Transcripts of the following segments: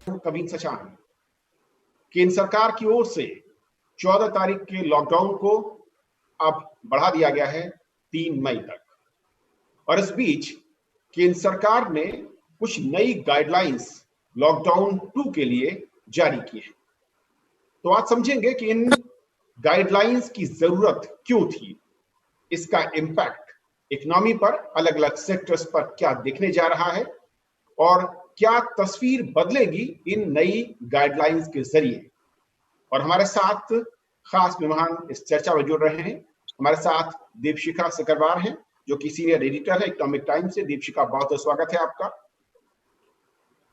कवीन सचान। केंद्र सरकार की ओर से 14 तारीख के लॉकडाउन को अब बढ़ा दिया गया है 3 मई तक, और इस बीच केंद्र सरकार ने कुछ नई गाइडलाइंस लॉकडाउन 2 के लिए जारी की है। तो आज समझेंगे कि इन गाइडलाइंस की जरूरत क्यों थी, इसका इम्पैक्ट इकोनॉमी पर, अलग अलग सेक्टर्स पर क्या दिखने जा रहा है, और क्या तस्वीर बदलेगी इन नई गाइडलाइंस के जरिए। और हमारे साथ खास मेहमान इस चर्चा में जुड़ रहे हैं। हमारे साथ दीपशिखा सिकरवार हैं, जो कि सीनियर एडिटर है इकोनॉमिक टाइम्स से। दीपशिखा, बहुत बहुत स्वागत है आपका।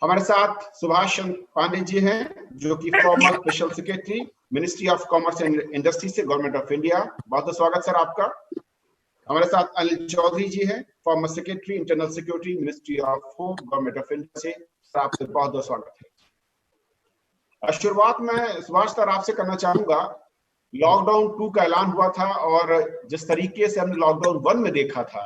हमारे साथ सुभाष चंद्र पांडे जी हैं, जो कि farmer special secretary ministry of commerce and industry से, गवर्नमेंट ऑफ इंडिया। बहुत बहुत स्वागत सर आपका। हमारे साथ अनिल चौधरी जी हैं, former secretary internal security ministry of home, government of India से। सर आपसे बहुत बहुत स्वागत है। शुरुआत में सुभाष सर आपसे करना चाहूंगा, लॉकडाउन 2 का ऐलान हुआ था, और जिस तरीके से हमने लॉकडाउन 1 में देखा था,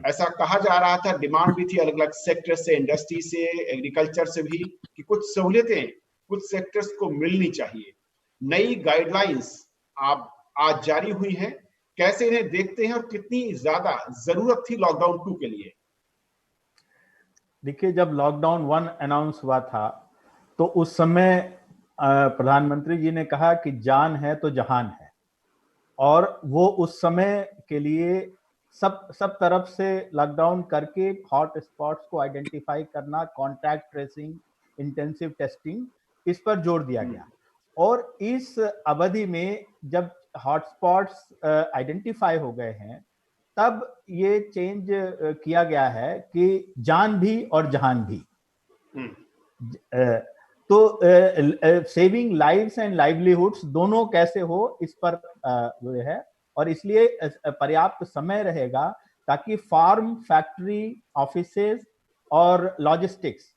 ऐसा कहा जा रहा था, डिमांड भी थी अलग अलग सेक्टर से, इंडस्ट्री से, एग्रीकल्चर से भी, कि कुछ सहूलियतें कुछ सेक्टर्स को मिलनी चाहिए। नई गाइडलाइंस आप आज जारी हुई हैं, कैसे इन्हें देखते हैं और कितनी ज्यादा जरूरत थी लॉकडाउन 2 के लिए? देखिए, जब लॉकडाउन 1 अनाउंस हुआ था तो उस समय प्रधानमंत्री जी ने कहा कि जान है तो जहान है, और वो उस समय के लिए सब तरफ से लॉकडाउन करके हॉट स्पॉट्स को आइडेंटिफाई करना, कॉन्टैक्ट ट्रेसिंग, इंटेंसिव टेस्टिंग, इस पर जोर दिया गया। और इस अवधि में जब हॉटस्पॉट्स आइडेंटिफाई हो गए हैं, तब ये चेंज किया गया है कि जान भी और जहान भी। तो सेविंग लाइव्स एंड लाइवलीहुड्स दोनों कैसे हो, इस पर वो है, और इसलिए पर्याप्त समय रहेगा ताकि फार्म, फैक्ट्री, ऑफिसेज और लॉजिस्टिक्स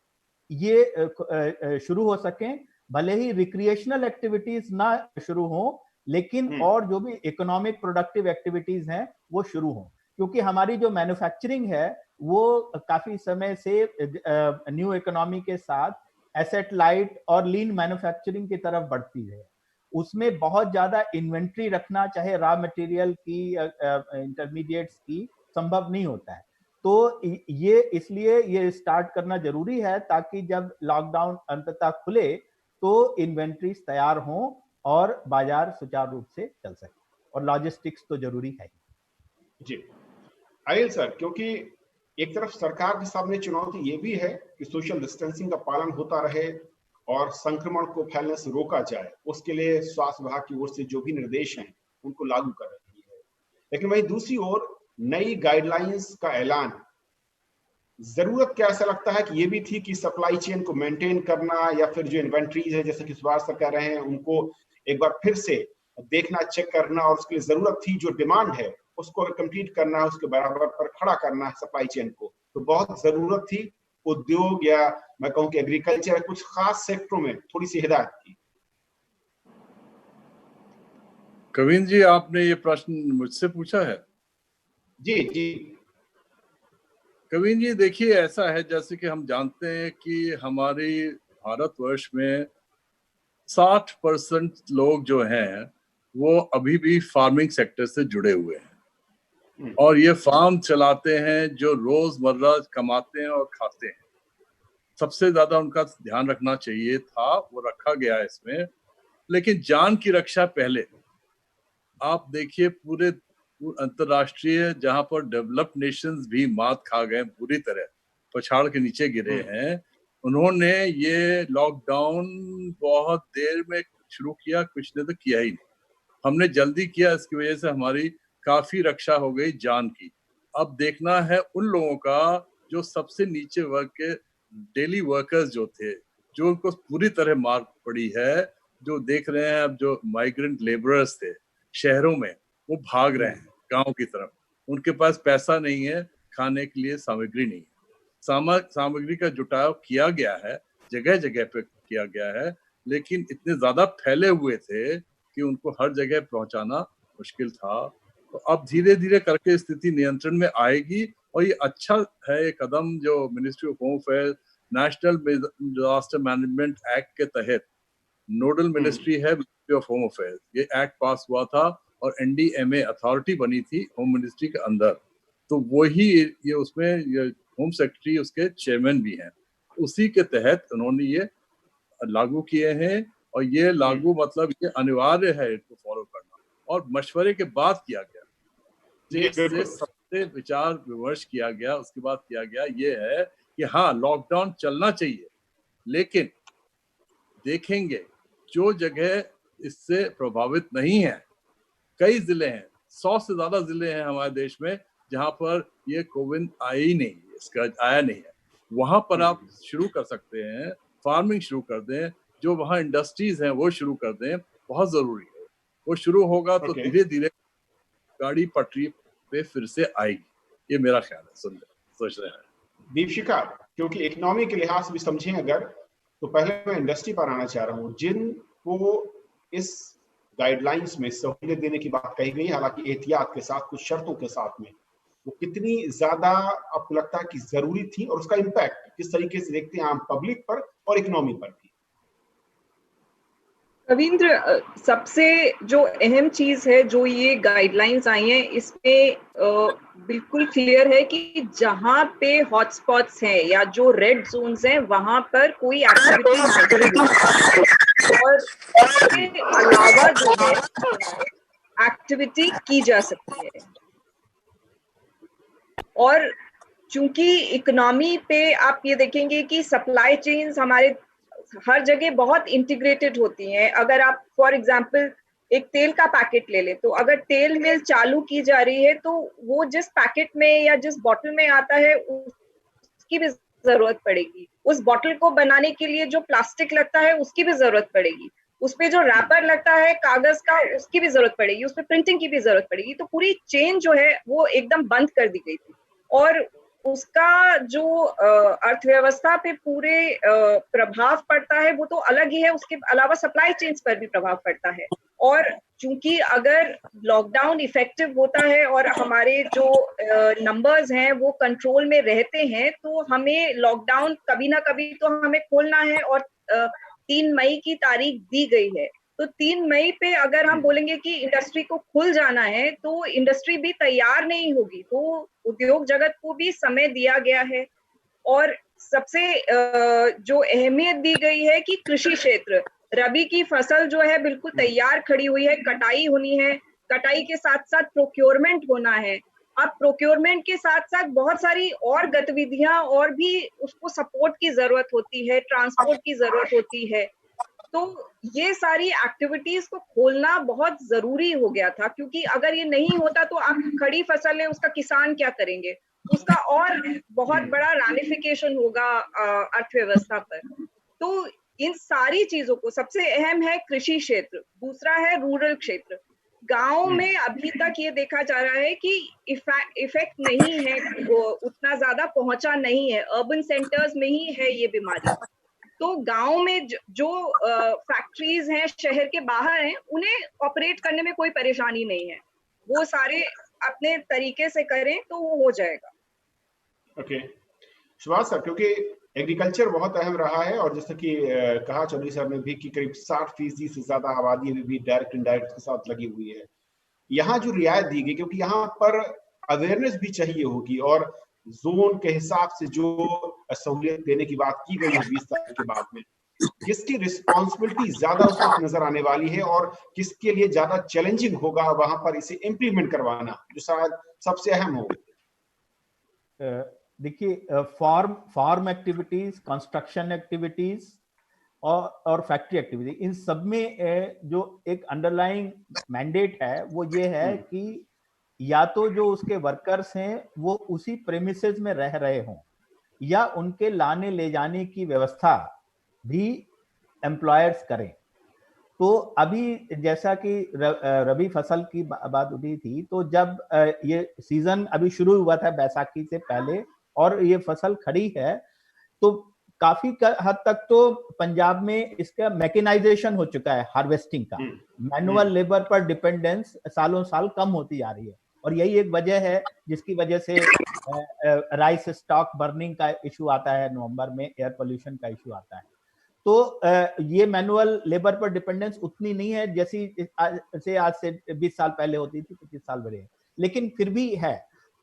ये शुरू हो सकें। भले ही रिक्रिएशनल एक्टिविटीज ना शुरू हो, लेकिन और जो भी इकोनॉमिक प्रोडक्टिव एक्टिविटीज हैं वो शुरू हो, क्योंकि हमारी जो मैन्युफैक्चरिंग है वो काफी समय से न्यू इकोनॉमी के साथ एसेट लाइट और लीन मैन्युफैक्चरिंग की तरफ बढ़ती है। उसमें बहुत ज्यादा इन्वेंट्री रखना, चाहे रॉ मटेरियल की, इंटरमीडिएट्स की, संभव नहीं होता है। तो ये इसलिए ये स्टार्ट करना जरूरी है, ताकि जब लॉकडाउन अंततः खुले तो इन्वेंट्रीज तैयार हों और बाजार सुचारू रूप से चल सके, और लॉजिस्टिक्स तो जरूरी है जी अनिल सर, क्योंकि एक तरफ सरकार के सामने चुनौती ये भी है कि सोशल डिस्टेंसिंग का पालन होता रहे और संक्रमण को फैलने से रोका जाए, उसके लिए स्वास्थ्य विभाग की ओर से जो भी निर्देश हैं उनको लागू कर रही है। लेकिन वहीं दूसरी ओर नई गाइडलाइंस का ऐलान, जरूरत क्या ऐसा लगता है कि ये भी थी कि सप्लाई चेन को मेंटेन करना, या फिर जो इन्वेंट्रीज है, जैसे कि सुभाष सर कह रहे हैं, उनको एक बार फिर से देखना, चेक करना, और उसके लिए जरूरत थी जो डिमांड है उसको कंप्लीट करना, उसके बराबर पर खड़ा करना है सप्लाई चेन को। तो बहुत जरूरत थी उद्योग, या मैं कहूं कि एग्रीकल्चर, कुछ खास सेक्टरों में थोड़ी सी हिदायत की। कविन जी, आपने ये प्रश्न मुझसे पूछा है? जी जी कविन जी, देखिए, ऐसा है जैसे कि हम जानते हैं कि हमारी भारतवर्ष में 60% लोग जो हैं वो अभी भी फार्मिंग सेक्टर से जुड़े हुए हैं, और ये फार्म चलाते हैं, जो रोजमर्रा कमाते हैं और खाते हैं। सबसे ज्यादा उनका ध्यान रखना चाहिए था, वो रखा गया है इसमें। लेकिन जान की रक्षा पहले। आप देखिए, पूरे अंतरराष्ट्रीय, जहां पर डेवलप्ड नेशंस भी मात खा गए, बुरी तरह पछाड़ के नीचे गिरे हैं, उन्होंने ये लॉकडाउन बहुत देर में शुरू किया, कुछ ने तो किया ही नहीं। हमने जल्दी किया, इसकी वजह से हमारी काफी रक्षा हो गई जान की। अब देखना है उन लोगों का जो सबसे नीचे वर्ग के डेली वर्कर्स जो थे, जो उनको पूरी तरह मार पड़ी है, जो देख रहे हैं अब, जो माइग्रेंट लेबरर्स थे शहरों में, वो भाग रहे हैं गांव की तरफ। उनके पास पैसा नहीं है, खाने के लिए सामग्री नहीं है। सामग्री का जुटाव किया गया है, जगह जगह पे किया गया है, लेकिन इतने ज्यादा फैले हुए थे कि उनको हर जगह पहुंचाना मुश्किल था। तो अब धीरे धीरे करके स्थिति नियंत्रण में आएगी, और ये अच्छा है ये कदम जो ministry of home affair national disaster management act के तहत नोडल मिनिस्ट्री है मिनिस्ट्री ऑफ होम अफेयर्स। ये एक्ट पास हुआ था और एनडीएमए अथॉरिटी बनी थी होम मिनिस्ट्री के अंदर, तो वही ये उसमें ये होम सेक्रेटरी उसके चेयरमैन भी हैं। उसी के तहत उन्होंने ये लागू किए हैं और ये लागू मतलब ये अनिवार्य है इसको फॉलो करना, और मशवरे के बाद किया गया, से सबसे विचार विमर्श किया गया, उसके बाद किया गया ये है कि हाँ लॉकडाउन चलना चाहिए, लेकिन देखेंगे जो जगह इससे प्रभावित नहीं है, कई जिले हैं, 100 से ज्यादा जिले हैं हमारे देश में जहां पर ये कोविड आया ही नहीं, इसका आया नहीं है, वहां पर आप शुरू कर सकते हैं, फार्मिंग शुरू कर दें, जो वहाँ इंडस्ट्रीज हैं वो शुरू कर दें, बहुत जरूरी है। वो शुरू होगा तो धीरे धीरे गाड़ी पटरी पे फिर से आएगी, ये मेरा ख्याल है। सोच रहे हैं दीपशिखा, क्योंकि इकोनॉमी के लिहाज से भी समझें अगर, तो पहले मैं इंडस्ट्री पर आना चाह रहा हूँ, जिनको इस गाइडलाइंस में सहूलियत देने की बात कही गई, हालांकि एहतियात के साथ, कुछ शर्तों के साथ में, वो कितनी ज्यादा आपको लगता है कि जरूरी थी और उसका इम्पैक्ट किस तरीके से देखते हैं आम पब्लिक पर और इकोनॉमी पर भी? रविंद्र, सबसे जो अहम चीज है, जो ये गाइडलाइंस आई हैं, इसमें बिल्कुल क्लियर है कि जहां पे हॉटस्पॉट्स हैं या जो रेड जोन्स हैं वहां पर कोई एक्टिविटी और इसके अलावा जो है एक्टिविटी की जा सकती है। और चूंकि इकोनॉमी पे आप ये देखेंगे कि सप्लाई चेन्स हमारे हर जगह बहुत इंटीग्रेटेड होती हैं। अगर आप फॉर एग्जांपल एक तेल का पैकेट ले लें, तो अगर तेल मिल चालू की जा रही है तो वो जिस पैकेट में या जिस बॉटल में आता है उसकी भी जरूरत पड़ेगी, उस बॉटल को बनाने के लिए जो प्लास्टिक लगता है उसकी भी जरूरत पड़ेगी, उस पे जो रैपर लगता है कागज का उसकी भी जरूरत पड़ेगी, उस पे प्रिंटिंग की भी जरूरत पड़ेगी। तो पूरी चेन जो है वो एकदम बंद कर दी गई थी और उसका जो अर्थव्यवस्था पे पूरे प्रभाव पड़ता है वो तो अलग ही है, उसके अलावा सप्लाई चेन्स पर भी प्रभाव पड़ता है। और चूंकि अगर लॉकडाउन इफेक्टिव होता है और हमारे जो नंबर्स हैं वो कंट्रोल में रहते हैं, तो हमें लॉकडाउन कभी ना कभी तो हमें खोलना है और 3 मई की तारीख दी गई है। तो 3 मई पे अगर हम बोलेंगे कि इंडस्ट्री को खुल जाना है तो इंडस्ट्री भी तैयार नहीं होगी, तो उद्योग जगत को भी समय दिया गया है। और सबसे जो अहमियत दी गई है कि कृषि क्षेत्र, रबी की फसल जो है बिल्कुल तैयार खड़ी हुई है, कटाई होनी है, कटाई के साथ साथ प्रोक्योरमेंट होना है। अब प्रोक्योरमेंट के साथ साथ बहुत सारी और गतिविधियां और भी उसको सपोर्ट की जरूरत होती है, ट्रांसपोर्ट की जरूरत होती है। तो ये सारी एक्टिविटीज को खोलना बहुत जरूरी हो गया था, क्योंकि अगर ये नहीं होता तो आप खड़ी फसल है उसका किसान क्या करेंगे, उसका और बहुत बड़ा रानिफिकेशन होगा अर्थव्यवस्था पर। तो इन सारी चीजों को, सबसे अहम है कृषि क्षेत्र, दूसरा है रूरल क्षेत्र। गांव में अभी तक ये देखा जा रहा है कि इफेक्ट नहीं है, उतना ज्यादा पहुंचा नहीं है, अर्बन सेंटर्स में ही है ये बीमारी। तो गांव में जो फैक्ट्रीज हैं शहर के बाहर हैं, उन्हें ऑपरेट करने में कोई परेशानी नहीं है, वो सारे अपने तरीके से करें तो वो हो जाएगा। ओके सुभाष सर, क्योंकि एग्रीकल्चर बहुत अहम रहा है और जैसे कि कहा चौधरी साहब ने भी कि करीब 60% से ज्यादा आबादी अभी भी डायरेक्ट इनडायरेक्ट के साथ लगी हुई है। यहाँ जो रियायत दी गई, क्योंकि यहाँ पर अवेयरनेस भी चाहिए होगी और जोन के हिसाब से जो सहूलियत देने की बात की गई है 20 तारीख के बाद में, किसकी रिस्पॉन्सिबिलिटी ज्यादा उस वक्त नजर आने वाली है और किसके लिए ज्यादा चैलेंजिंग होगा वहां पर इसे इम्प्लीमेंट करवाना, जो शायद सबसे अहम हो? देखिए, फार्म एक्टिविटीज, कंस्ट्रक्शन एक्टिविटीज और फैक्ट्री एक्टिविटी, इन सब में जो एक अंडरलाइंग मैंडेट है वो ये है कि या तो जो उसके वर्कर्स हैं वो उसी प्रेमिसेस में रह रहे हों या उनके लाने ले जाने की व्यवस्था भी एम्प्लॉयर्स करें। तो अभी जैसा कि रबी फसल की बात उठी थी, तो जब ये सीजन अभी शुरू हुआ था बैसाखी से पहले और ये फसल खड़ी है, तो काफी हद तक तो पंजाब में इसका मैकेनाइजेशन हो चुका है, हार्वेस्टिंग का। मैनुअल लेबर पर डिपेंडेंस सालों साल कम होती जा रही है और यही एक वजह है जिसकी वजह से राइस स्टॉक बर्निंग का इशू आता है, नवंबर में एयर पोल्यूशन का इशू आता है। तो ये मैनुअल लेबर पर डिपेंडेंस उतनी नहीं है जैसी आज से 20 साल पहले होती थी, 25 साल बड़े, लेकिन फिर भी है।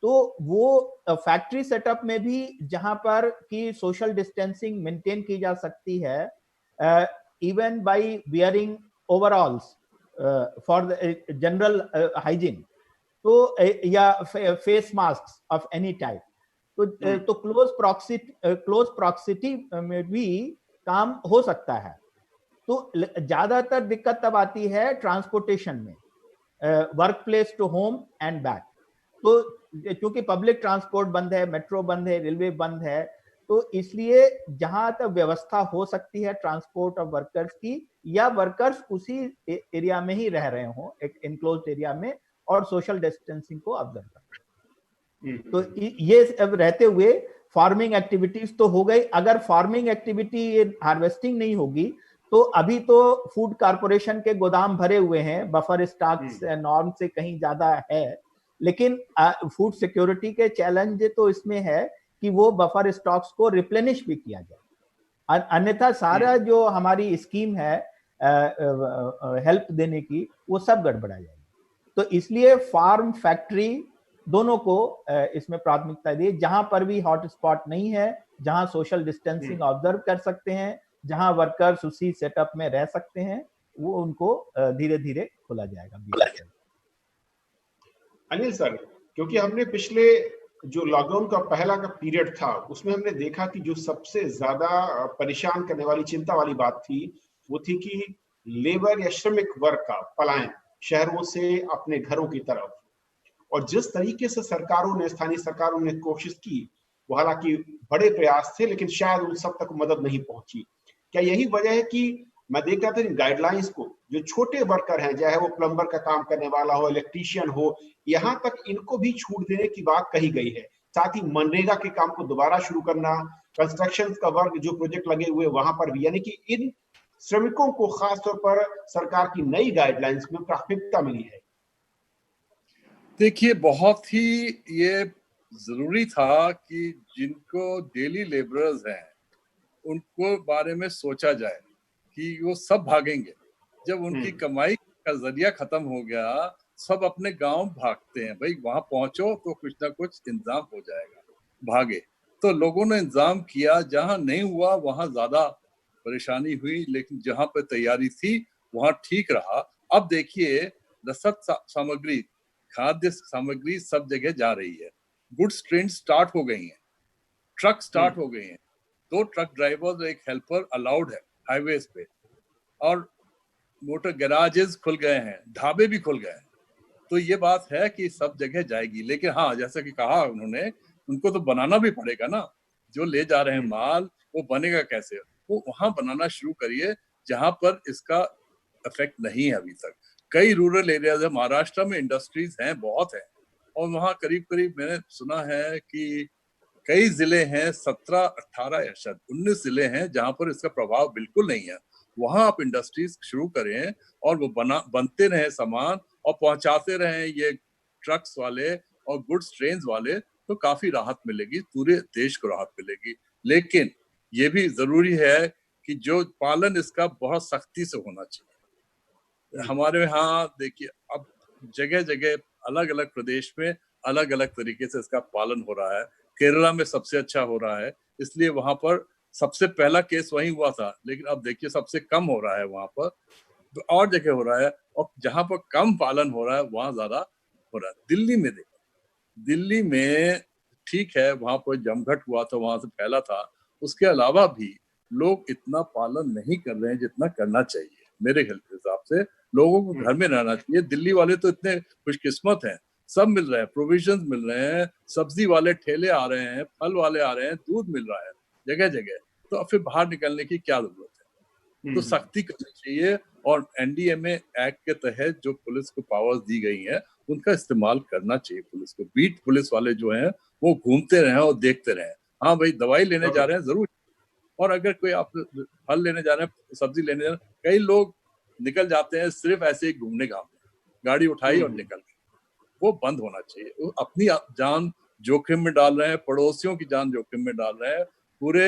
तो वो फैक्ट्री सेटअप में भी जहां पर कि सोशल डिस्टेंसिंग मेंटेन की जा सकती है, even bye wearing ओवरऑल्स for the general hygiene, तो या face mask of any type, तो क्लोज प्रॉक्सिटी में भी काम हो सकता है। तो ज्यादातर दिक्कत तब आती है ट्रांसपोर्टेशन में, work place to home and back. तो क्योंकि पब्लिक ट्रांसपोर्ट बंद है, मेट्रो बंद है, रेलवे बंद है, तो इसलिए जहां तक व्यवस्था हो सकती है ट्रांसपोर्ट ऑफ वर्कर्स की, या वर्कर्स उसी एरिया में ही रह रहे हो, एक इनक्लोज्ड एरिया में, और सोशल डिस्टेंसिंग को ऑब्जर्व करते हैं। तो ये अब रहते हुए फार्मिंग एक्टिविटीज तो हो गई। अगर फार्मिंग एक्टिविटी हार्वेस्टिंग नहीं होगी तो अभी तो फूड कॉर्पोरेशन के गोदाम भरे हुए हैं, बफर स्टॉक नॉर्म से कहीं ज्यादा है, लेकिन फूड सिक्योरिटी के चैलेंज तो इसमें है कि वो बफर स्टॉक्स को रिप्लेनिश भी किया जाए, अन्यथा सारा जो हमारी स्कीम है हेल्प देने की, वो सब गड़बड़ा जाएगी। तो इसलिए फार्म फैक्ट्री दोनों को इसमें प्राथमिकता दी। जहां पर भी हॉटस्पॉट नहीं है, जहां सोशल डिस्टेंसिंग ऑब्जर्व कर सकते हैं, जहां वर्कर्स उसी सेटअप में रह सकते हैं, वो उनको धीरे धीरे खोला जाएगा। अनिल सर, क्योंकि हमने पिछले जो लॉकडाउन का पहला का पीरियड था उसमें हमने देखा कि जो सबसे ज्यादा परेशान करने वाली, चिंता वाली बात थी, वो थी कि लेबर या श्रमिक वर्ग का पलायन शहरों से अपने घरों की तरफ। और जिस तरीके से सरकारों ने, स्थानीय सरकारों ने कोशिश की, वो हालांकि बड़े प्रयास थे, लेकिन शायद उन सब तक मदद नहीं पहुंची। क्या यही वजह है कि मैं देख रहा था इन गाइडलाइंस को, जो छोटे वर्कर हैं, चाहे वो प्लम्बर का काम करने वाला हो, इलेक्ट्रीशियन हो, यहाँ तक इनको भी छूट देने की बात कही गई है। साथ ही मनरेगा के काम को दोबारा शुरू करना, कंस्ट्रक्शन का वर्क जो प्रोजेक्ट लगे हुए वहां पर भी, यानी कि इन श्रमिकों को खासतौर पर सरकार की नई गाइडलाइंस में प्राथमिकता मिली है। देखिए, बहुत ही ये जरूरी था कि जिनको डेली लेबरर्स हैं उनको बारे में सोचा जाए कि वो सब भागेंगे। जब उनकी कमाई का जरिया खत्म हो गया, सब अपने गांव भागते हैं, भाई वहां पहुंचो तो कुछ ना कुछ इंतजाम हो जाएगा, भागे। तो लोगों ने इंतजाम किया, जहां नहीं हुआ वहां ज्यादा परेशानी हुई, लेकिन जहां पर तैयारी थी वहां ठीक रहा। अब देखिए, रसद सामग्री, खाद्य सामग्री सब जगह जा रही है, गुड्स ट्रेन स्टार्ट हो गई हैं, ट्रक स्टार्ट हो गए हैं, 2 ट्रक ड्राइवर और 1 हेल्पर अलाउड है हाईवेज पे, और मोटर गैराजेस खुल गए हैं, ढाबे भी खुल गए हैं। तो ये बात है कि सब जगह जाएगी। लेकिन हाँ, जैसा कि कहा उन्होंने, उनको तो बनाना भी पड़ेगा ना। जो ले जा रहे हैं माल, वो बनेगा कैसे? वो वहां बनाना शुरू करिए जहां पर इसका इफेक्ट नहीं है अभी तक। कई रूरल एरियाज है, महाराष्ट्र में इंडस्ट्रीज हैं, बहुत है, और वहाँ करीब करीब मैंने सुना है कि कई जिले हैं, 17, 18 या शायद 19 जिले हैं जहां पर इसका प्रभाव बिल्कुल नहीं है। वहां आप इंडस्ट्रीज शुरू करें और वो बनते रहे सामान और पहुंचाते रहे ये ट्रक्स वाले और गुड्स ट्रेन वाले, तो काफी राहत मिलेगी, पूरे देश को राहत मिलेगी। लेकिन ये भी जरूरी है कि जो पालन इसका बहुत सख्ती से होना चाहिए। हमारे यहाँ देखिए, अब जगह जगह अलग अलग प्रदेश में अलग अलग तरीके से इसका पालन हो रहा है। केरला में सबसे अच्छा हो रहा है, इसलिए वहां पर सबसे पहला केस वहीं हुआ था, लेकिन अब देखिए सबसे कम हो रहा है वहां पर, तो और जगह हो रहा है, और जहां पर कम पालन हो रहा है वहां ज्यादा हो रहा है। दिल्ली में देखो, दिल्ली में ठीक है, वहां पर जमघट हुआ था, वहां से फैला था, उसके अलावा भी लोग इतना पालन नहीं कर रहे हैं जितना करना चाहिए। मेरे हिसाब से लोगों को घर में रहना चाहिए। दिल्ली वाले तो इतने खुशकिस्मत हैं, सब मिल रहा है, प्रोविजंस मिल रहे हैं, सब्जी वाले ठेले आ रहे हैं, फल वाले आ रहे हैं, दूध मिल रहा है जगह जगह, तो फिर बाहर निकलने की क्या जरूरत है? तो सख्ती करनी चाहिए, और एनडीएमए एक्ट के तहत जो पुलिस को पावर्स दी गई हैं उनका इस्तेमाल करना चाहिए। पुलिस को, बीट पुलिस वाले जो हैं वो घूमते रहे और देखते रहे। हाँ भाई, दवाई लेने जा रहे हैं जरूर, और अगर कोई आप फल लेने जा रहे हैं, सब्जी लेने जा रहे हैं, कई लोग निकल जाते हैं सिर्फ ऐसे ही घूमने घामने, गाड़ी उठाई और निकल गए, वो बंद होना चाहिए। वो अपनी जान जोखिम में डाल रहे हैं, पड़ोसियों की जान जोखिम में डाल रहे हैं, पूरे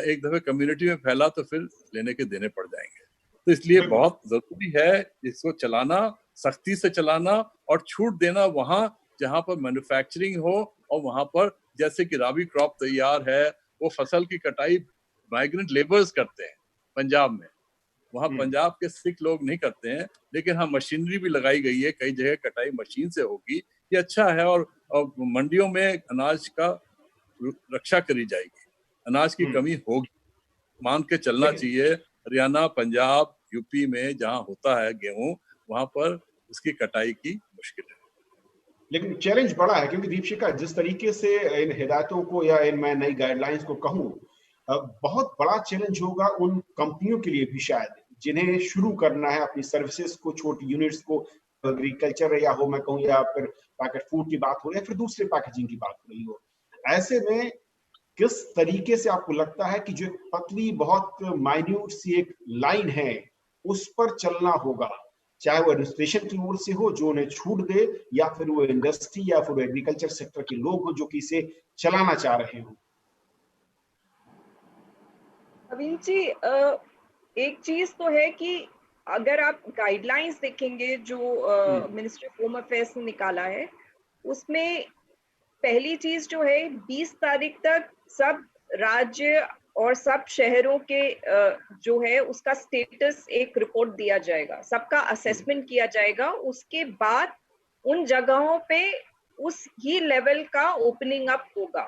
एक दफे कम्युनिटी में फैला तो फिर लेने के देने पड़ जाएंगे। तो इसलिए बहुत जरूरी है इसको चलाना, सख्ती से चलाना और छूट देना वहां जहां पर मैन्युफैक्चरिंग हो, और वहां पर जैसे कि राबी क्रॉप तैयार है, वो फसल की कटाई माइग्रेंट लेबर्स करते हैं पंजाब में, वहां पंजाब के सिख लोग नहीं करते हैं, लेकिन हाँ मशीनरी भी लगाई गई है, कई जगह कटाई मशीन से होगी, ये अच्छा है। और मंडियों में अनाज का रक्षा करी जाएगी, अनाज की कमी होगी, मान के चलना चाहिए। हरियाणा, पंजाब, यूपी में जहां होता है गेहूं, वहां पर इसकी कटाई की मुश्किल है। लेकिन चैलेंज बड़ा है, क्योंकि दीपशिखा जिस तरीके से इन हिदायतों को या इन मैं नई गाइडलाइंस को कहूं, बहुत बड़ा चैलेंज होगा उन कंपनियों के लिए भी शायद, जिन्हें शुरू करना है अपनी सर्विसेज को, छोटी यूनिट्स को, एग्रीकल्चर या हो मैं कहूं, या फिर पैकेट फूड की बात हो या फिर दूसरे पैकेजिंग की बात हो रही हो। ऐसे में किस तरीके से आपको लगता है कि जो पतली बहुत माइन्यूट सी एक लाइन है उस पर चलना होगा, चाहे वो एडमिनिस्ट्रेशन की ओर से हो जो उन्हें छूट दे, या फिर वो इंडस्ट्री या फिर एग्रीकल्चर सेक्टर के लोग हो जो कि इसे चलाना चाह रहे हो? अविन जी, एक चीज तो है कि अगर आप गाइडलाइंस देखेंगे जो मिनिस्ट्री ऑफ होम अफेयर्स ने निकाला है, उसमें पहली चीज जो है 20 तारीख तक सब राज्य और सब शहरों के जो है उसका स्टेटस एक रिपोर्ट दिया जाएगा, सबका असेसमेंट किया जाएगा। उसके बाद उन जगहों पे उस ही लेवल का ओपनिंग अप होगा।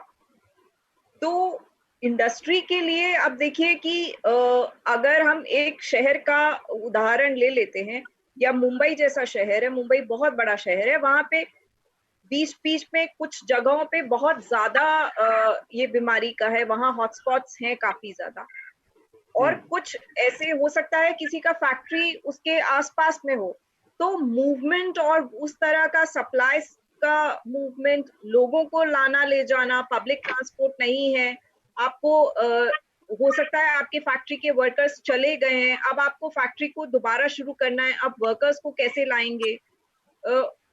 तो इंडस्ट्री के लिए अब देखिए कि अगर हम एक शहर का उदाहरण ले लेते हैं, या मुंबई जैसा शहर है, मुंबई बहुत बड़ा शहर है, वहां पे बीच बीच में कुछ जगहों पे बहुत ज्यादा ये बीमारी का है, वहां हॉटस्पॉट्स हैं काफी ज्यादा, और कुछ ऐसे हो सकता है किसी का फैक्ट्री उसके आसपास में हो, तो मूवमेंट और उस तरह का सप्लाई का मूवमेंट, लोगों को लाना ले जाना, पब्लिक ट्रांसपोर्ट नहीं है, आपको हो सकता है आपके फैक्ट्री के वर्कर्स चले गए हैं, अब आपको फैक्ट्री को दोबारा शुरू करना है, अब वर्कर्स को कैसे लाएंगे?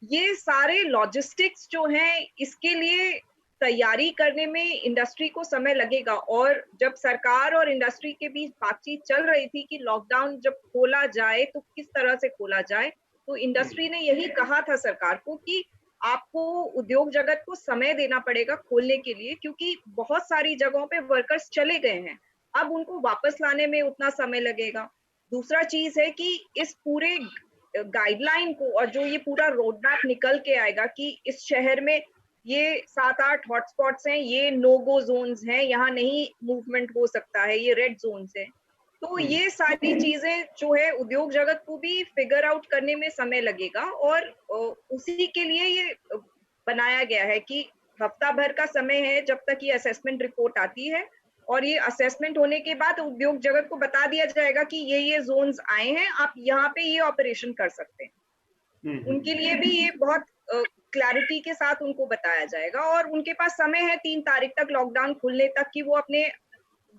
ये सारे लॉजिस्टिक्स जो हैं, इसके लिए तैयारी करने में इंडस्ट्री को समय लगेगा। और जब सरकार और इंडस्ट्री के बीच बातचीत चल रही थी कि लॉकडाउन जब खोला जाए तो किस तरह से खोला जाए, तो इंडस्ट्री ने यही कहा था सरकार को कि आपको उद्योग जगत को समय देना पड़ेगा खोलने के लिए, क्योंकि बहुत सारी जगहों पे वर्कर्स चले गए हैं, अब उनको वापस लाने में उतना समय लगेगा। दूसरा चीज है कि इस पूरे गाइडलाइन को, और जो ये पूरा रोड मैप निकल के आएगा कि इस शहर में ये 7-8 हॉटस्पॉट्स हैं, ये नो गो जोन्स हैं, यहाँ नहीं मूवमेंट हो सकता है, ये रेड जोन्स हैं, तो ये सारी चीजें जो है उद्योग जगत को भी फिगर आउट करने में समय लगेगा। और उसी के लिए ये बनाया गया है कि हफ्ता भर का समय है जब तक ये असेसमेंट रिपोर्ट आती है, और ये असेसमेंट होने के बाद उद्योग जगत को बता दिया जाएगा कि ये जोन्स आए हैं, आप यहाँ पे ये ऑपरेशन कर सकते हैं। उनके लिए भी ये बहुत क्लैरिटी के साथ उनको बताया जाएगा, और उनके पास समय है 3 तारीख तक लॉकडाउन खुलने तक कि वो अपने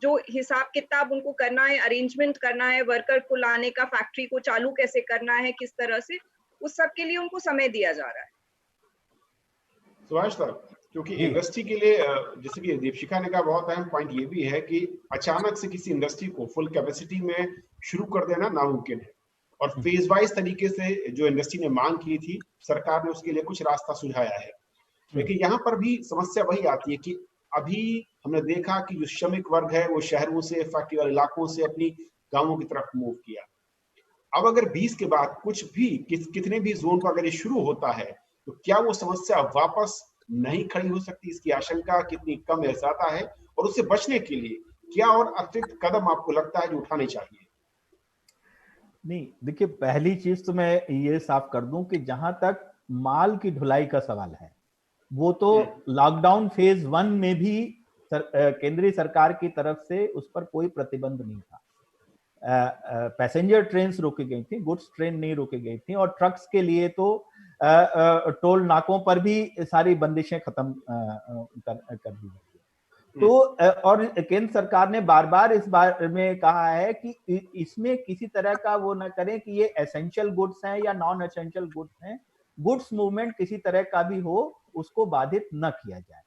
जो हिसाब किताब उनको करना है, अरेंजमेंट करना है, वर्कर को लाने का, फैक्ट्री को चालू कैसे करना है, किस तरह से, उस सब के लिए उनको समय दिया जा रहा है। सुभाष साहब, क्योंकि इंडस्ट्री के लिए जैसे कि दीपशिखा ने कहा, बहुत अहम पॉइंट ये भी है कि अचानक से किसी इंडस्ट्री को फुल कैपेसिटी में शुरू कर देना नामुमकिन है, और फेज वाइज तरीके से जो इंडस्ट्री ने मांग की थी, सरकार ने उसके लिए कुछ रास्ता सुझाया है। लेकिन यहाँ पर भी समस्या वही आती है कि अभी हमने देखा कि जो श्रमिक वर्ग है वो शहरों से, फैक्ट्री वाले इलाकों से अपनी गांवों की तरफ मूव किया। अब अगर 20 के बाद कुछ भी कितने भी जोन पर अगर ये शुरू होता है, तो क्या वो समस्या वापस नहीं खड़ी हो सकती? इसकी आशंका कितनी कम या ज्यादा है, और उससे बचने के लिए क्या और अतिरिक्त कदम आपको लगता है जो उठाने चाहिए? नहीं, देखिए, पहली चीज तो मैं ये साफ कर दूं कि जहां तक माल की ढुलाई का सवाल है, वो तो लॉकडाउन फेज 1 में भी केंद्रीय सरकार की तरफ से उस पर कोई प्रतिबंध नहीं था। पैसेंजर ट्रेन रोकी गई थी, गुड्स ट्रेन नहीं रोकी गई थी, और ट्रक्स के लिए तो टोल नाकों पर भी सारी बंदिशें खत्म कर दी गई। तो और केंद्र सरकार ने बार बार इस बारे में कहा है कि इसमें किसी तरह का वो न करें कि ये एसेंशियल गुड्स हैं या नॉन एसेंशियल गुड्स हैं, गुड्स मूवमेंट किसी तरह का भी हो उसको बाधित न किया जाए।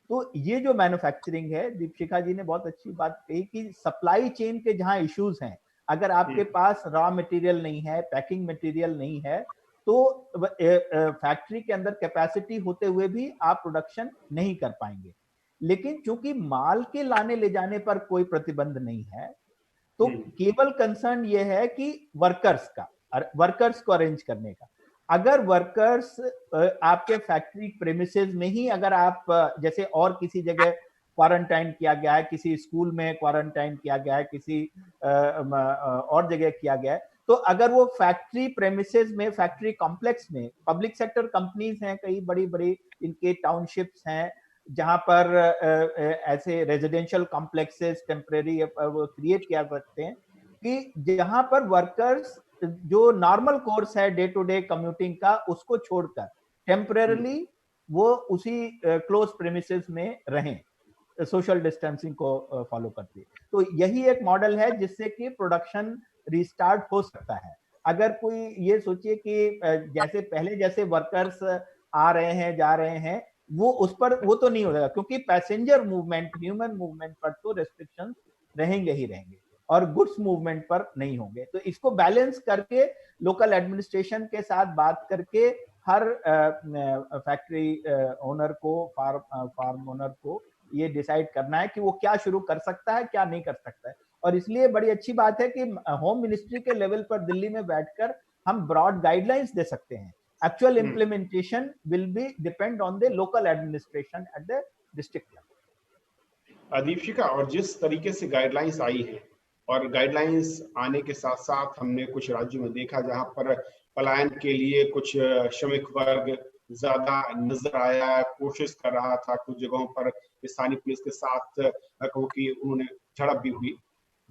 तो ये जो मैन्युफैक्चरिंग है, दीपशिखा जी ने बहुत अच्छी बात कही कि सप्लाई चेन के जहां इश्यूज हैं, अगर आपके पास रॉ मटेरियल नहीं है, पैकिंग मटेरियल नहीं है, तो फैक्ट्री के अंदर कैपेसिटी होते हुए भी आप प्रोडक्शन नहीं कर पाएंगे। लेकिन चूंकि माल के लाने ले जाने पर कोई प्रतिबंध नहीं है, तो केवल कंसर्न ये है कि वर्कर्स को अरेंज करने का। अगर वर्कर्स आपके फैक्ट्री प्रेमिसेस में ही, अगर आप जैसे और किसी जगह क्वारंटाइन किया गया है, किसी स्कूल में क्वारंटाइन किया गया है, किसी और जगह किया गया है, तो अगर वो फैक्ट्री प्रेमिसेस में, फैक्ट्री कॉम्प्लेक्स में, पब्लिक सेक्टर कंपनीज हैं, कई बड़ी बड़ी इनके टाउनशिप्स हैं जहां पर ऐसे रेजिडेंशियल कॉम्प्लेक्सेस टेम्परेरी क्रिएट किया करते हैं कि जहां पर वर्कर्स जो नॉर्मल कोर्स है डे टू डे कम्यूटिंग का, उसको छोड़कर टेम्परेरली वो उसी क्लोज प्रेमिसेस में रहें, सोशल डिस्टेंसिंग को फॉलो करती है। तो यही एक मॉडल है जिससे कि प्रोडक्शन रिस्टार्ट हो सकता है। अगर कोई ये सोचिए कि जैसे पहले जैसे वर्कर्स आ रहे हैं जा रहे हैं, वो उस पर वो तो नहीं होगा, क्योंकि पैसेंजर मूवमेंट, ह्यूमन मूवमेंट पर तो रेस्ट्रिक्शंस रहेंगे ही रहेंगे और गुड्स मूवमेंट पर नहीं होंगे। तो इसको बैलेंस करके लोकल एडमिनिस्ट्रेशन के साथ बात करके हर फैक्ट्री ओनर को, फार्म ओनर को ये डिसाइड करना है कि वो क्या शुरू कर सकता है, क्या नहीं कर सकता है। और इसलिए बड़ी अच्छी बात है कि होम मिनिस्ट्री के लेवल पर दिल्ली में बैठकर हम ब्रॉड गाइडलाइंस दे सकते हैं। Actual implementation will be depend on the local administration at the district level. Deepshikha, और जिस तरीके से गाइडलाइंस आई है, और गाइडलाइंस आने के साथ साथ हमने कुछ राज्यों में देखा जहां पर पलायन के लिए कुछ श्रमिक वर्ग ज्यादा नजर आया, कोशिश कर रहा था, कुछ जगहों पर स्थानीय पुलिस के साथ कहूं कि उन्होंने झड़प भी हुई।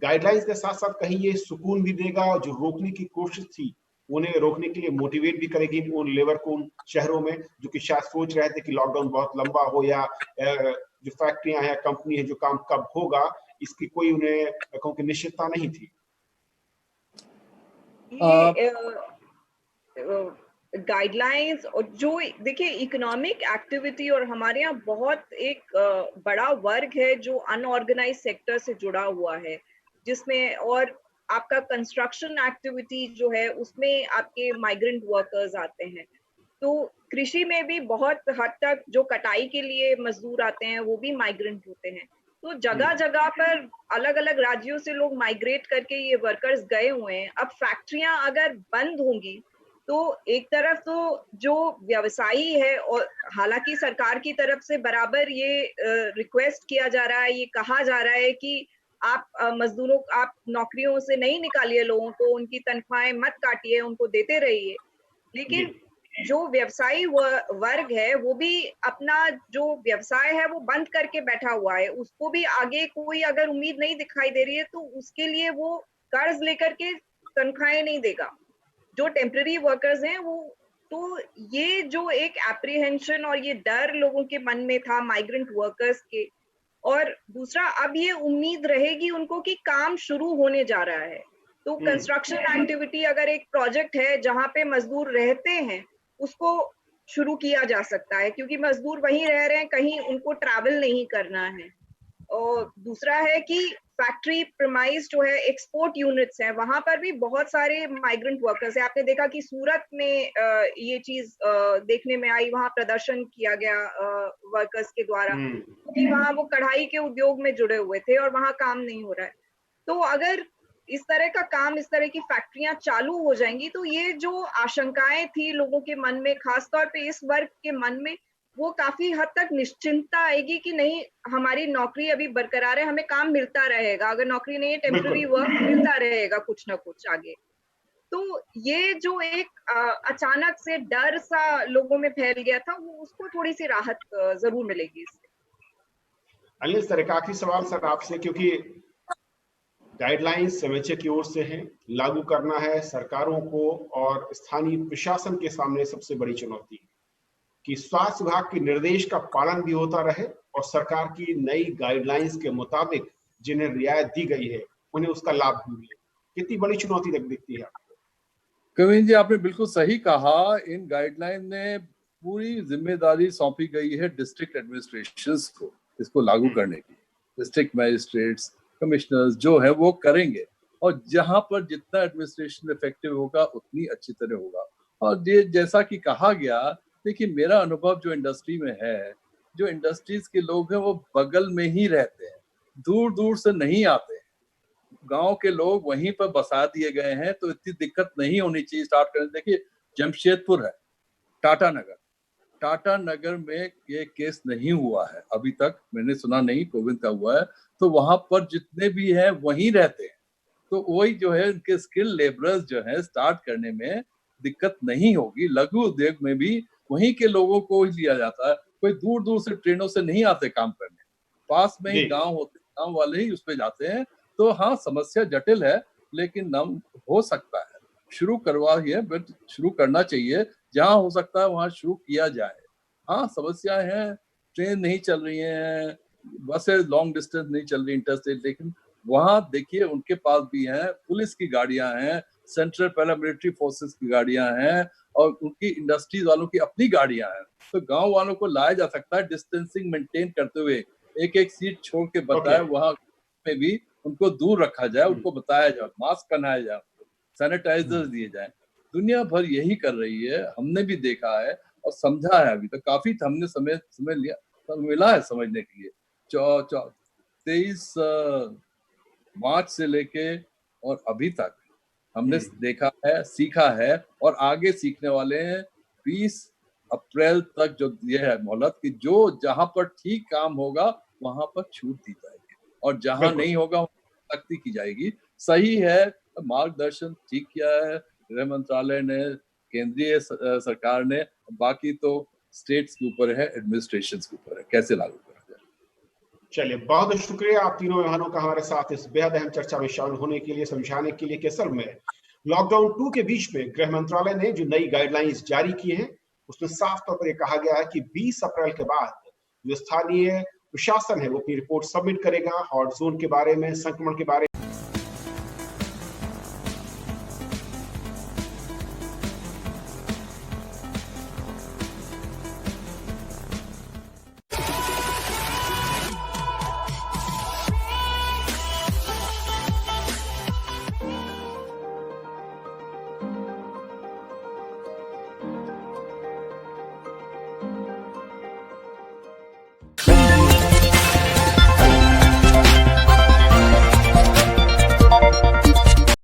गाइडलाइंस के साथ साथ कहीं ये सुकून भी देगा, और जो रोकने की कोशिश थी उन्हें रोकने के लिए मोटिवेट भी करेगी उन लेबर को, उन शहरों में जो कि शायद सोच रहे थे कि लॉकडाउन बहुत लंबा हो, या जो फैक्ट्रियां हैं, कंपनी है, जो काम कब होगा इसकी कोई उन्हें कहूं कि निश्चितता नहीं थी। गाइडलाइंस और जो देखिए इकोनॉमिक एक्टिविटी, और हमारे यहाँ बहुत एक बड़ा वर्ग है जो अनऑर्गेनाइज सेक्टर से जुड़ा हुआ है, जिसमें और आपका कंस्ट्रक्शन एक्टिविटी जो है उसमें आपके माइग्रेंट वर्कर्स आते हैं। तो कृषि में भी बहुत हद तक जो कटाई के लिए मजदूर आते हैं वो भी माइग्रेंट होते हैं। तो जगह जगह पर अलग अलग राज्यों से लोग माइग्रेट करके ये वर्कर्स गए हुए हैं। अब फैक्ट्रियां अगर बंद होंगी तो एक तरफ तो जो व्यवसायी है, और हालांकि सरकार की तरफ से बराबर ये रिक्वेस्ट किया जा रहा है, ये कहा जा रहा है कि आप मजदूरों, आप नौकरियों से नहीं निकालिए लोगों को, उनकी तनख्वाहें मत काटिए, उनको देते रहिए। लेकिन जो व्यवसायी वर्ग है वो भी अपना जो व्यवसाय है वो बंद करके बैठा हुआ है, उसको भी आगे कोई अगर उम्मीद नहीं दिखाई दे रही है तो उसके लिए वो कर्ज लेकर के तनख्वाहें नहीं देगा। जो टेम्पररी वर्कर्स हैं वो, तो ये जो एक एप्रीहेंशन और ये डर लोगों के मन में था माइग्रेंट वर्कर्स के, और दूसरा अब ये उम्मीद रहेगी उनको कि काम शुरू होने जा रहा है। तो कंस्ट्रक्शन एक्टिविटी अगर एक प्रोजेक्ट है जहां पे मजदूर रहते हैं उसको शुरू किया जा सकता है, क्योंकि मजदूर वहीं रह रहे हैं, कहीं उनको ट्रैवल नहीं करना है। और दूसरा है कि फैक्ट्री प्रीमाइज जो है एक्सपोर्ट यूनिट्स हैं, वहां पर भी बहुत सारे माइग्रेंट वर्कर्स हैं। आपने देखा कि सूरत में ये चीज देखने में आई, वहां प्रदर्शन किया गया वर्कर्स के द्वारा कि वहां वो कढ़ाई के उद्योग में जुड़े हुए थे और वहां काम नहीं हो रहा है। तो अगर इस तरह का काम, इस तरह की फैक्ट्रियां चालू हो जाएंगी तो ये जो आशंकाएं थी लोगों के मन में, खासतौर पे इस वर्ग के मन में, वो काफी हद तक निश्चिंतता आएगी कि नहीं, हमारी नौकरी अभी बरकरार है, हमें काम मिलता रहेगा, अगर नौकरी नहीं है टेम्पररी वर्क मिलता रहेगा कुछ ना कुछ आगे। तो ये जो एक अचानक से डर सा लोगों में फैल गया था, वो उसको थोड़ी सी राहत जरूर मिलेगी इससे। अनिल सर, एक आखिरी सवाल सर आपसे, क्योंकि गाइडलाइंस एमएचए की ओर से है, लागू करना है सरकारों को, और स्थानीय प्रशासन के सामने सबसे बड़ी चुनौती है कि स्वास्थ्य विभाग के निर्देश का पालन भी होता रहे और सरकार की नई गाइडलाइंस के मुताबिक जिन्हें रियायत दी गई है उन्हें उसका लाभ भी मिले। कितनी बड़ी चुनौती दिखती है आपको? कविन जी, आपने बिल्कुल सही कहा। इन गाइडलाइन ने पूरी जिम्मेदारी सौंपी गई है डिस्ट्रिक्ट एडमिनिस्ट्रेशंस को इसको लागू करने की। डिस्ट्रिक्ट मैजिस्ट्रेट्स, कमिश्नर्स जो है वो करेंगे, और जहां पर जितना एडमिनिस्ट्रेशन इफेक्टिव होगा उतनी अच्छी तरह होगा। और ये जैसा कि कहा गया, देखिए मेरा अनुभव जो इंडस्ट्री में है, जो इंडस्ट्रीज के लोग हैं वो बगल में ही रहते हैं, दूर दूर से नहीं आते हैं। गांव के लोग वहीं पर बसा दिए गए हैं, तो इतनी दिक्कत नहीं होनी चाहिए स्टार्ट करने। देखिए जमशेदपुर है, टाटा नगर में ये केस नहीं हुआ है अभी तक, मैंने सुना नहीं, कोविंद का हुआ है। तो वहां पर जितने भी हैं वहीं रहते हैं, तो वही जो है उनके स्किल लेबरर्स जो है स्टार्ट करने में दिक्कत नहीं होगी। लघु उद्योग में भी वहीं के लोगों को ही लिया जाता है, कोई दूर दूर से ट्रेनों से नहीं आते काम करने, पास में ही गांव होते, गांव वाले ही उस पे जाते हैं। तो हाँ, समस्या जटिल है, लेकिन नम हो सकता है, शुरू करवाइए, बट शुरू करना चाहिए, जहां हो सकता है वहां शुरू किया जाए। हाँ समस्याएं हैं, ट्रेन नहीं चल रही हैं, बसें लॉन्ग डिस्टेंस नहीं चल रही इंटरस्टेट, लेकिन वहां देखिए उनके पास भी हैं, पुलिस की गाड़ियां हैं, सेंट्रल पैरामिलिट्री फोर्सेस की गाड़ियां हैं, और उनकी इंडस्ट्रीज वालों की अपनी गाड़ियां हैं। तो गांव वालों को लाया जा सकता है डिस्टेंसिंग मेंटेन करते हुए, एक एक सीट छोड़ के बताए वहां में भी उनको दूर रखा जाए, उनको बताया जाए, मास्क पहनाया जाए, सैनिटाइजर दिए जाए। दुनिया भर यही कर रही है, हमने भी देखा है और समझा है। अभी तक काफी हमने समय लिया, मिला है समझने के लिए। 23 मार्च से लेके और अभी तक हमने देखा है, सीखा है, और आगे सीखने वाले हैं। 20 अप्रैल तक जो ये है मोहलत कि जो जहां पर ठीक काम होगा वहां पर छूट दी जाएगी, और जहां नहीं होगा सख्ती की जाएगी। सही है, मार्गदर्शन ठीक किया है गृह मंत्रालय ने, केंद्रीय सरकार ने, बाकी तो स्टेट्स के ऊपर है, एडमिनिस्ट्रेशन के ऊपर है, कैसे लागू करा जाए। चलिए, बहुत बहुत शुक्रिया आप तीनों मेहमानों का हमारे साथ इस बेहद अहम चर्चा में शामिल होने के लिए, समझाने के लिए कि असल में लॉकडाउन 2 के बीच में गृह मंत्रालय ने जो नई गाइडलाइंस जारी की हैं, उसमें साफ तौर पर यह कहा गया है कि 20 अप्रैल के बाद जो स्थानीय प्रशासन है वो अपनी रिपोर्ट सबमिट करेगा हॉट जोन के बारे में, संक्रमण के बारे में।